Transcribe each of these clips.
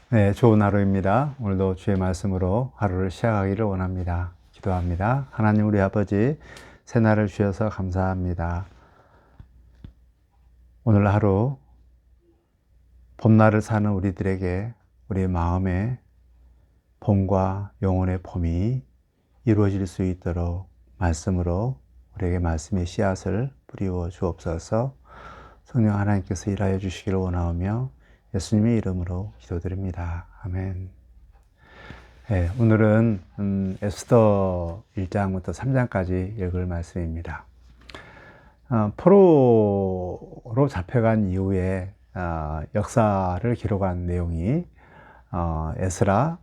네, 좋은 하루입니다. 오늘도 주의 말씀으로 하루를 시작하기를 원합니다. 기도합니다. 하나님 우리 아버지, 새날을 주셔서 감사합니다. 오늘 하루 봄날을 사는 우리들에게 우리 마음에 봄과 영혼의 봄이 이루어질 수 있도록 말씀으로 우리에게 말씀의 씨앗을 뿌리워 주옵소서. 성령 하나님께서 일하여 주시기를 원하오며 예수님의 이름으로 기도드립니다. 아멘. 네, 오늘은 에스더 1장부터 3장까지 읽을 말씀입니다. 포로로 잡혀간 이후에 역사를 기록한 내용이 에스라,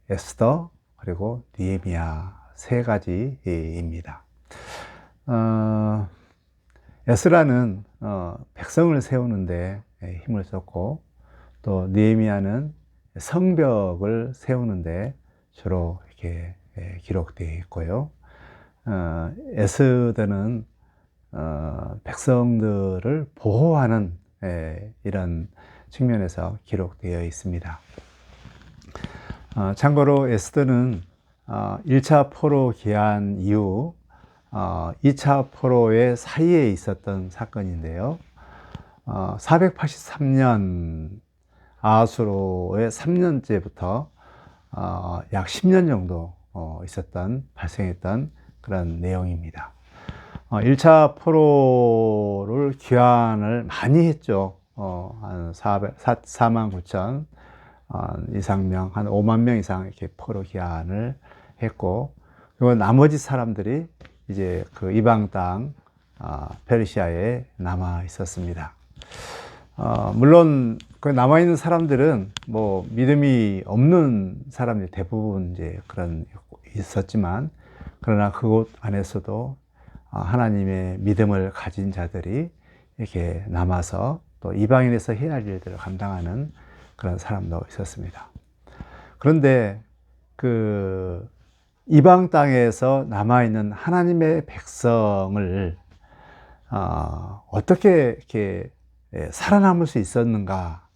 에스더, 그리고 느헤미야 세 가지입니다. 에스라는 백성을 세우는데 힘을 썼고, 또 느헤미야는 성벽을 세우는데 주로 이렇게 기록되어 있고요. 에스더는 백성들을 보호하는 이런 측면에서 기록되어 있습니다. 참고로 에스더는 1차 포로 기한 이후 2차 포로의 사이에 있었던 사건인데요. 483년 아하수로의 3년째부터 약 10년 정도 발생했던 그런 내용입니다. 1차 포로를 귀환을 많이 했죠. 한 4만 9천 이상명, 한 5만 명 이상 이렇게 포로 귀환을 했고, 그리고 나머지 사람들이 이제 그 이방 땅 페르시아에 남아 있었습니다. 물론 그 남아 있는 사람들은 뭐 믿음이 없는 사람들이 대부분 이제 그런 있었지만, 그러나 그곳 안에서도 하나님의 믿음을 가진 자들이 이렇게 남아서 또 이방인에서 해야 할 일들을 감당하는 그런 사람도 있었습니다. 그런데 그 이방 땅에서 남아있는 하나님의 백성을 어떻게 이렇게 살아남을 수 있었는가?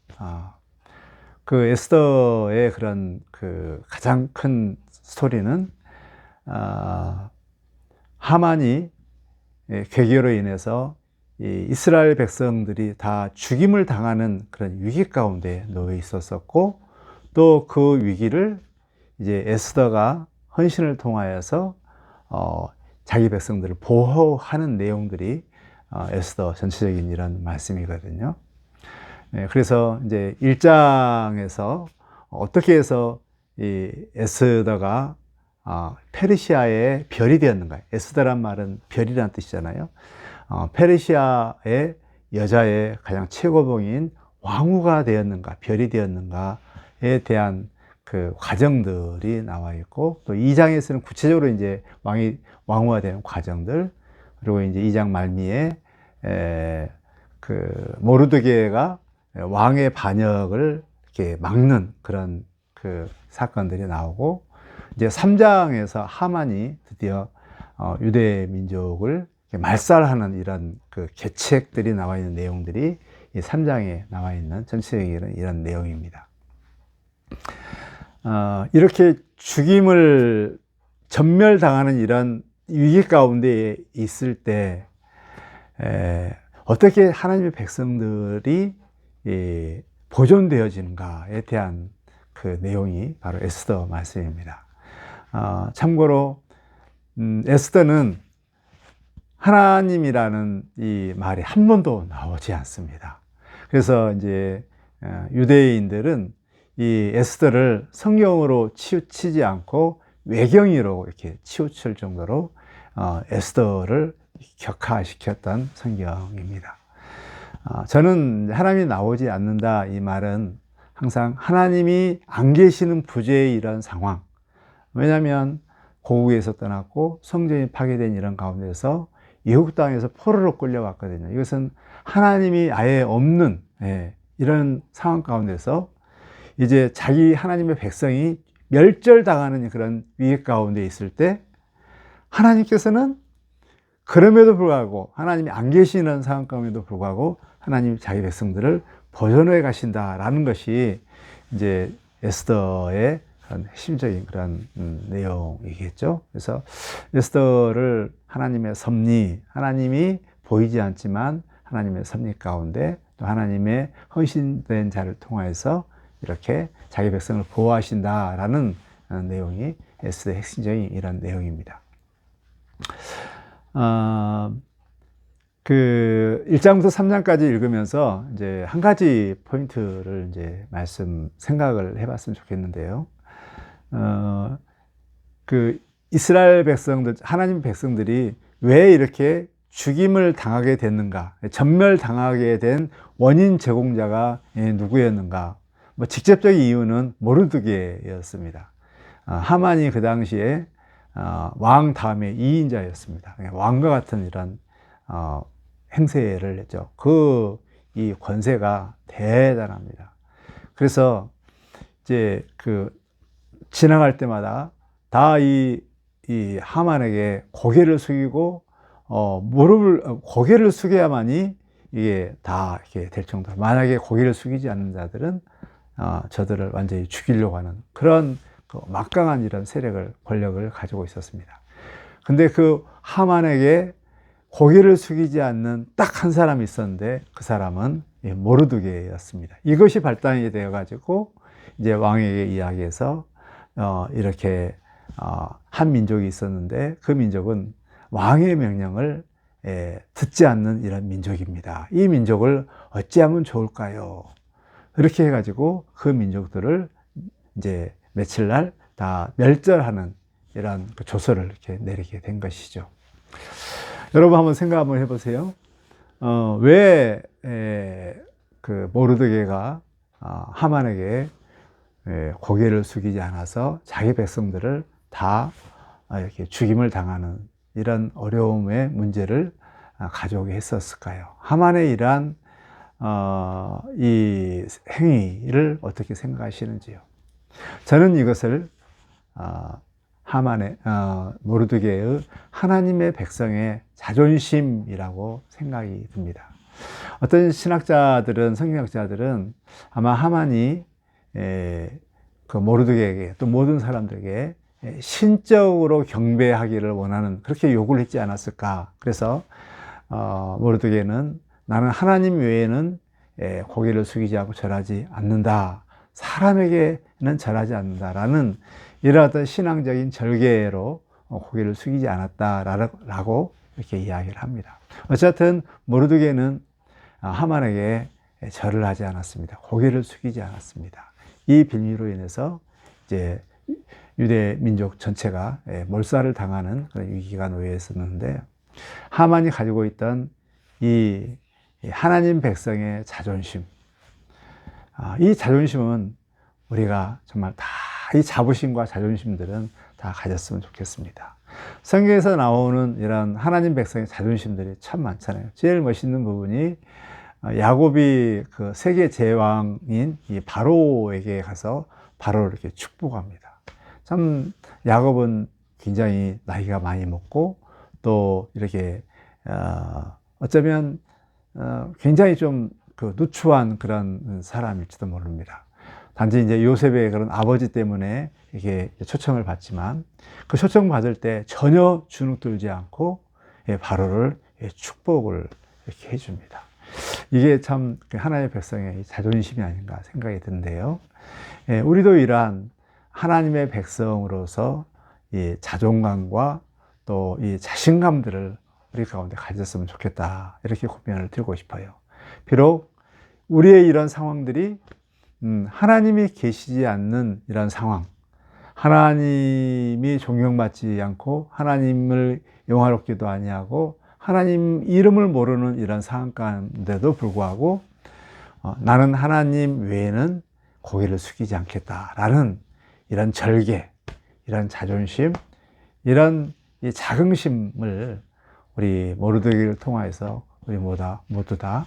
그 에스더의 그런 그 가장 큰 스토리는 하만이 괴계로 인해서 이 이스라엘 백성들이 다 죽임을 당하는 그런 위기 가운데 놓여 있었었고, 또 그 위기를 이제 에스더가 헌신을 통하여서 자기 백성들을 보호하는 내용들이 에스더 전체적인 이런 말씀이거든요. 그래서 이제 1장에서 어떻게 해서 이 에스더가 페르시아의 별이 되었는가. 에스더란 말은 별이라는 뜻이잖아요. 페르시아의 여자의 가장 최고봉인 왕후가 되었는가, 별이 되었는가에 대한 그 과정들이 나와 있고, 또 2장에서는 구체적으로 이제 왕후가 되는 과정들, 그리고 이제 2장 말미에 그 모르드게가 왕의 반역을 이렇게 막는 그런 그 사건들이 나오고, 이제 3장에서 하만이 드디어 유대 민족을 말살하는 이런 그 계책들이 나와 있는 내용들이 이 3장에 나와 있는 전체적인 이런 내용입니다. 이렇게 죽임을 전멸당하는 이런 위기 가운데 있을 때 어떻게 하나님의 백성들이 보존되어지는가에 대한 그 내용이 바로 에스더 말씀입니다. 참고로 에스더는 하나님이라는 이 말이 한 번도 나오지 않습니다. 그래서 이제 유대인들은 이 에스더를 성경으로 치우치지 않고 외경으로 이렇게 치우칠 정도로 에스더를 격화시켰던 성경입니다. 저는 하나님이 나오지 않는다 이 말은 항상 하나님이 안 계시는 부재의 이런 상황, 왜냐하면 고국에서 떠났고 성전이 파괴된 이런 가운데서 애국 땅에서 포로로 끌려왔거든요. 이것은 하나님이 아예 없는 이런 상황 가운데서 이제 자기 하나님의 백성이 멸절당하는 그런 위기 가운데 있을 때, 하나님께서는 그럼에도 불구하고, 하나님이 안 계시는 상황 가운데도 불구하고 하나님이 자기 백성들을 보존해 가신다라는 것이 이제 에스더의 그런 핵심적인 그런 내용이겠죠. 그래서 에스더를 하나님의 섭리, 하나님이 보이지 않지만 하나님의 섭리 가운데 또 하나님의 헌신된 자를 통하여서 이렇게 자기 백성을 보호하신다라는 내용이 에스더의 핵심적인 이런 내용입니다. 그 1장부터 3장까지 읽으면서 이제 한 가지 포인트를 이제 생각을 해봤으면 좋겠는데요. 그 이스라엘 백성들, 하나님 백성들이 왜 이렇게 죽임을 당하게 됐는가, 전멸당하게 된 원인 제공자가 누구였는가? 뭐 직접적인 이유는 모르드게였습니다. 하만이 그 당시에 왕 다음에 2인자였습니다. 왕과 같은 이런 행세를 했죠. 이 권세가 대단합니다. 그래서 이제 지나갈 때마다 다 이 하만에게 고개를 숙이고 고개를 숙여야만이 이게 다 이렇게 될 정도로, 만약에 고개를 숙이지 않는 자들은 저들을 완전히 죽이려고 하는 그런 막강한 이런 권력을 가지고 있었습니다. 근데 그 하만에게 고개를 숙이지 않는 딱 한 사람이 있었는데 그 사람은 모르드게였습니다. 이것이 발단이 되어 가지고 이제 왕에게 이야기해서 이렇게 한 민족이 있었는데 그 민족은 왕의 명령을 듣지 않는 이런 민족입니다. 이 민족을 어찌하면 좋을까요? 이렇게 해가지고 그 민족들을 이제 며칠날 다 멸절하는 이런 조서를 이렇게 내리게 된 것이죠. 여러분 한번 생각 한번 해보세요. 왜 그 모르드게가 하만에게 고개를 숙이지 않아서 자기 백성들을 다 이렇게 죽임을 당하는 이런 어려움의 문제를 가져오게 했었을까요? 하만의 이러한 이 행위를 어떻게 생각하시는지요? 저는 이것을 모르드게의 하나님의 백성의 자존심이라고 생각이 듭니다. 어떤 신학자들은, 성경학자들은 아마 하만이 그 모르드게에게 또 모든 사람들에게 신적으로 경배하기를 원하는, 그렇게 요구를 했지 않았을까. 그래서 모르드게는 나는 하나님 외에는 고개를 숙이지 않고 절하지 않는다, 사람에게는 절하지 않는다라는 이런 어떤 신앙적인 절개로 고개를 숙이지 않았다라고 이렇게 이야기를 합니다. 어쨌든 모르드게는 하만에게 절을 하지 않았습니다. 고개를 숙이지 않았습니다. 이 빌미로 인해서 이제 유대 민족 전체가 몰살을 당하는 그런 위기가 놓여 있었는데, 하만이 가지고 있던 이 하나님 백성의 자존심, 이 자존심은 우리가 정말 다 이 자부심과 자존심들은 다 가졌으면 좋겠습니다. 성경에서 나오는 이런 하나님 백성의 자존심들이 참 많잖아요. 제일 멋있는 부분이 야곱이 그 세계 제왕인 이 바로에게 가서 바로를 이렇게 축복합니다. 참 야곱은 굉장히 나이가 많이 먹고 또 이렇게 어쩌면 굉장히 좀 누추한 그런 사람일지도 모릅니다. 단지 이제 요셉의 그런 아버지 때문에 이게 초청을 받지만 그 초청 받을 때 전혀 주눅 들지 않고 바로를 축복을 이렇게 해줍니다. 이게 참 하나님의 백성의 자존심이 아닌가 생각이 드는데요. 우리도 이러한 하나님의 백성으로서 이 자존감과 또 이 자신감들을 우리 가운데 가졌으면 좋겠다, 이렇게 고민을 드리고 싶어요. 비록 우리의 이런 상황들이 하나님이 계시지 않는 이런 상황, 하나님이 존경받지 않고 하나님을 영화롭게도 아니하고 하나님 이름을 모르는 이런 상황 가운데도 불구하고 나는 하나님 외에는 고개를 숙이지 않겠다라는 이런 절개, 이런 자존심, 이런 이 자긍심을 우리 모르드게를 통하여서 우리 모두 다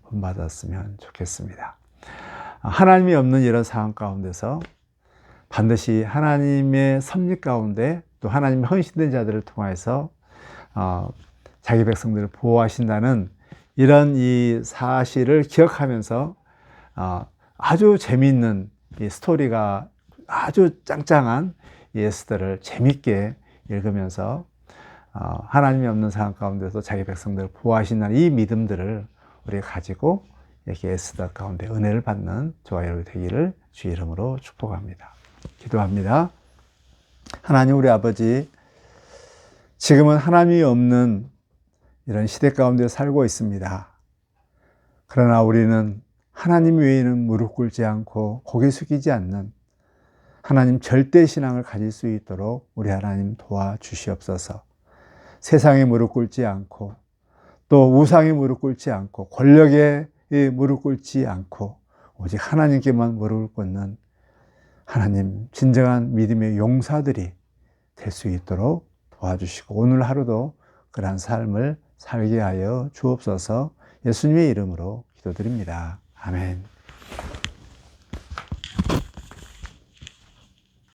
본받았으면 좋겠습니다. 하나님이 없는 이런 상황 가운데서 반드시 하나님의 섭리 가운데 또 하나님의 헌신된 자들을 통해서 자기 백성들을 보호하신다는 이런 이 사실을 기억하면서 아주 재미있는 이 스토리가 아주 짱짱한 이 에스더를 재밌게 읽으면서 하나님이 없는 상황 가운데서 자기 백성들을 보호하시는 이 믿음들을 우리가 가지고 이렇게 에스더 가운데 은혜를 받는 저와 여러분이 되기를 주 이름으로 축복합니다. 기도합니다. 하나님 우리 아버지, 지금은 하나님이 없는 이런 시대 가운데 살고 있습니다. 그러나 우리는 하나님 외에는 무릎 꿇지 않고 고개 숙이지 않는 하나님 절대 신앙을 가질 수 있도록 우리 하나님 도와주시옵소서. 세상에 무릎 꿇지 않고 또 우상에 무릎 꿇지 않고 권력에 무릎 꿇지 않고 오직 하나님께만 무릎을 꿇는 하나님 진정한 믿음의 용사들이 될 수 있도록 도와주시고 오늘 하루도 그러한 삶을 살게 하여 주옵소서. 예수님의 이름으로 기도드립니다. 아멘.